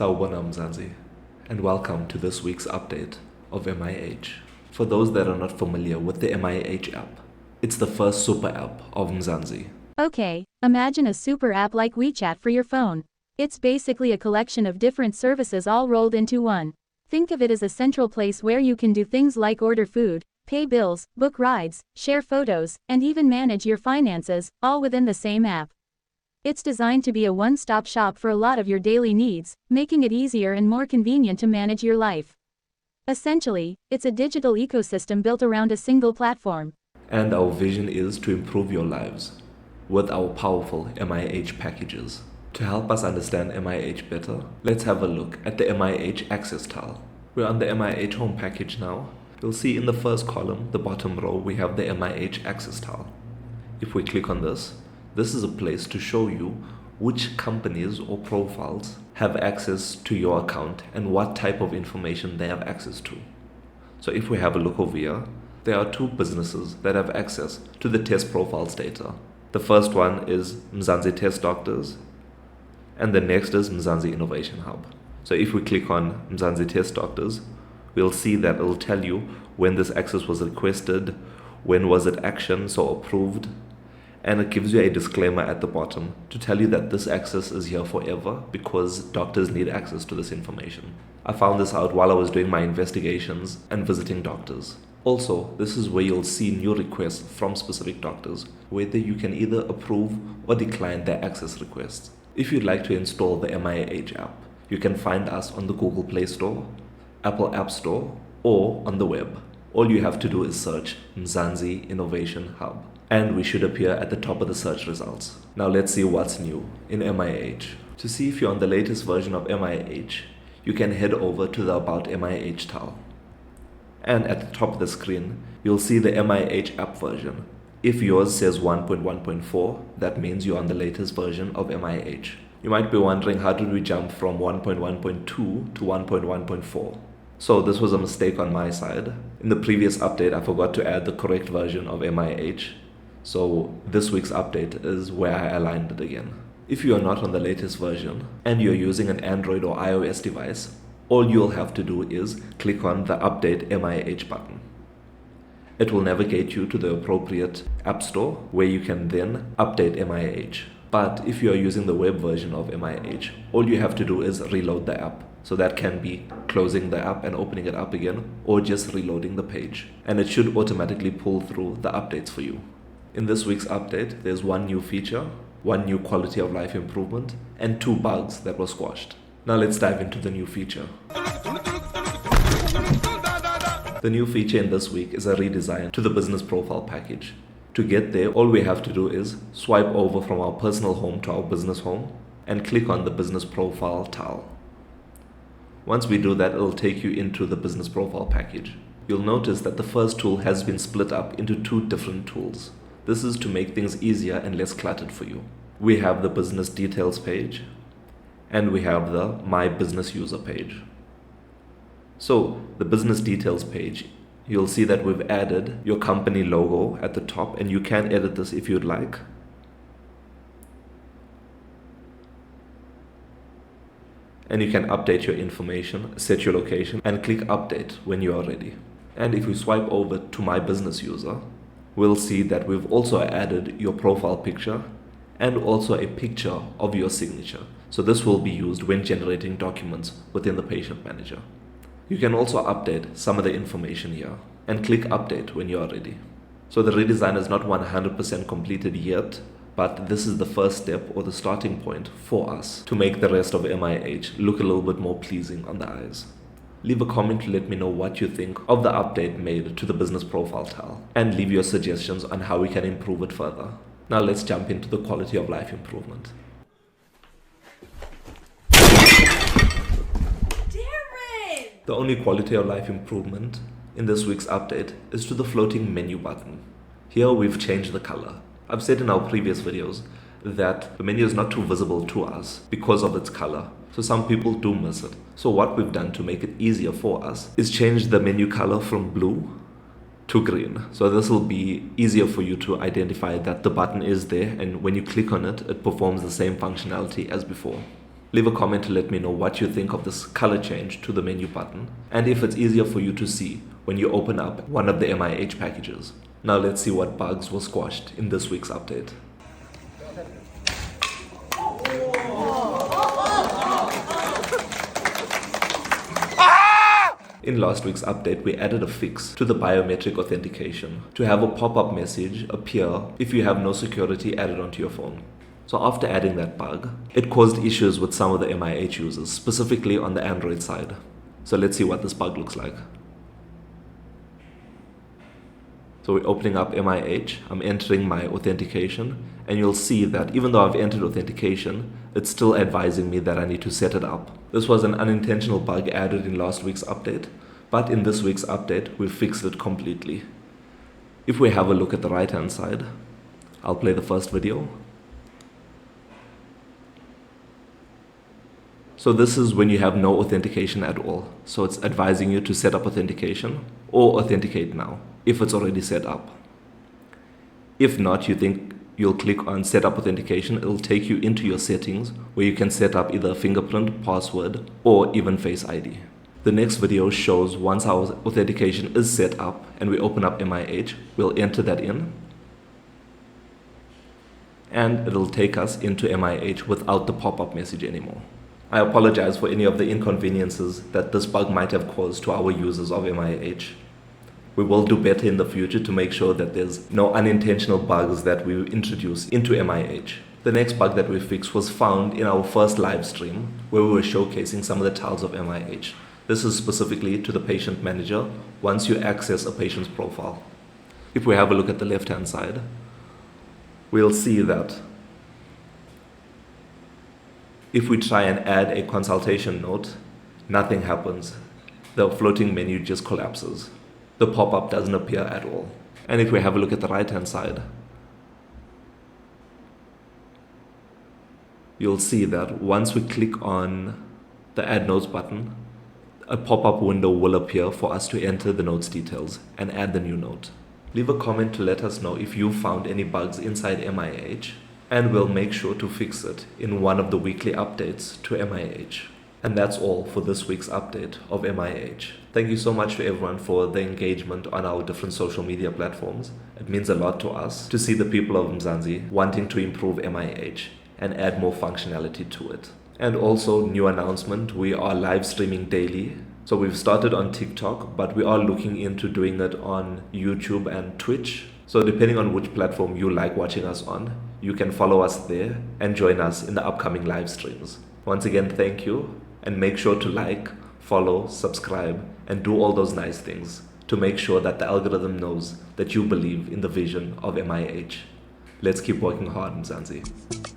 Sawubona Mzansi, and welcome to this week's update of MIH. For those that are not familiar with the MIH app, it's the first super app of Mzansi. Okay, imagine a super app like WeChat for your phone. It's basically a collection of different services all rolled into one. Think of it as a central place where you can do things like order food, pay bills, book rides, share photos, and even manage your finances, all within the same app. It's designed to be a one-stop shop for a lot of your daily needs, making it easier and more convenient to manage your life. Essentially, it's a digital ecosystem built around a single platform. And our vision is to improve your lives with our powerful MIH packages. To help us understand MIH better, let's have a look at the MIH Access tile. We're on the MIH Home package now. You'll see in the first column, the bottom row, we have the MIH Access tile. If we click on this is a place to show you which companies or profiles have access to your account and what type of information they have access to. So if we have a look over here, there are two businesses that have access to the test profiles data. The first one is Mzansi Test Doctors, and the next is Mzansi Innovation Hub. So if we click on Mzansi Test Doctors, we'll see that it'll tell you when this access was requested, when was it actioned, so approved, and it gives you a disclaimer at the bottom to tell you that this access is here forever because doctors need access to this information. I found this out while I was doing my investigations and visiting doctors. Also, this is where you'll see new requests from specific doctors, whether you can either approve or decline their access requests. If you'd like to install the MIH app, you can find us on the Google Play Store, Apple App Store, or on the web. All you have to do is search Mzansi Innovation Hub, and we should appear at the top of the search results. Now let's see what's new in MIH. To see if you're on the latest version of MIH, you can head over to the About MIH tile. And at the top of the screen, you'll see the MIH app version. If yours says 1.1.4, that means you're on the latest version of MIH. You might be wondering, how did we jump from 1.1.2 to 1.1.4? So this was a mistake on my side. In the previous update, I forgot to add the correct version of MIH. So this week's update is where I aligned it again. If you are not on the latest version and you're using an Android or iOS device, all you'll have to do is click on the Update MIH button. It will navigate you to the appropriate app store where you can then update MIH. But if you are using the web version of MIH, all you have to do is reload the app. So that can be closing the app and opening it up again, or just reloading the page. And it should automatically pull through the updates for you. In this week's update, there's one new feature, one new quality of life improvement, and 2 bugs that were squashed. Now let's dive into the new feature. The new feature in this week is a redesign to the business profile package. To get there, all we have to do is swipe over from our personal home to our business home and click on the business profile tile. Once we do that, it'll take you into the business profile package. You'll notice that the first tool has been split up into 2 different tools. This is to make things easier and less cluttered for you. We have the business details page, and we have the My Business User page. So the business details page, you'll see that we've added your company logo at the top, and you can edit this if you'd like. And you can update your information, set your location, and click update when you are ready. And if we swipe over to My Business User, we'll see that we've also added your profile picture and also a picture of your signature. So this will be used when generating documents within the patient manager. You can also update some of the information here and click update when you are ready. So the redesign is not 100% completed yet, but this is the first step or the starting point for us to make the rest of MIH look a little bit more pleasing on the eyes. Leave a comment to let me know what you think of the update made to the business profile tile, and leave your suggestions on how we can improve it further. Now let's jump into the quality of life improvement. The only quality of life improvement in this week's update is to the floating menu button. Here we've changed the color. I've said in our previous videos that the menu is not too visible to us because of its color. So some people do miss it. So what we've done to make it easier for us is change the menu color from blue to green. So this will be easier for you to identify that the button is there, and when you click on it, it performs the same functionality as before. Leave a comment to let me know what you think of this color change to the menu button, and if it's easier for you to see when you open up one of the MIH packages. Now let's see what bugs were squashed in this week's update. In last week's update, we added a fix to the biometric authentication to have a pop-up message appear if you have no security added onto your phone. So after adding that bug, it caused issues with some of the MIH users, specifically on the Android side. So let's see what this bug looks like. So we're opening up MIH, I'm entering my authentication, and you'll see that even though I've entered authentication, it's still advising me that I need to set it up. This was an unintentional bug added in last week's update, but in this week's update, we've fixed it completely. If we have a look at the right-hand side, I'll play the first video. So this is when you have no authentication at all. So it's advising you to set up authentication or authenticate now if it's already set up. If not, you think you'll click on set up authentication, it'll take you into your settings where you can set up either fingerprint, password, or even Face ID. The next video shows once our authentication is set up and we open up MIH, we'll enter that in and it'll take us into MIH without the pop-up message anymore. I apologize for any of the inconveniences that this bug might have caused to our users of MIH. We will do better in the future to make sure that there's no unintentional bugs that we introduce into MIH. The next bug that we fixed was found in our first live stream where we were showcasing some of the tiles of MIH. This is specifically to the patient manager once you access a patient's profile. If we have a look at the left-hand side, we'll see that if we try and add a consultation note, nothing happens. The floating menu just collapses. The pop-up doesn't appear at all. And if we have a look at the right-hand side, you'll see that once we click on the Add Notes button, a pop-up window will appear for us to enter the notes details and add the new note. Leave a comment to let us know if you found any bugs inside MIH, and we'll make sure to fix it in one of the weekly updates to MIH. And that's all for this week's update of MIH. Thank you so much to everyone for the engagement on our different social media platforms. It means a lot to us to see the people of Mzansi wanting to improve MIH and add more functionality to it. And also, new announcement, we are live streaming daily. So we've started on TikTok, but we are looking into doing it on YouTube and Twitch. So depending on which platform you like watching us on, you can follow us there and join us in the upcoming live streams. Once again, thank you, and make sure to like, follow, subscribe, and do all those nice things to make sure that the algorithm knows that you believe in the vision of MIH. Let's keep working hard, Mzansi.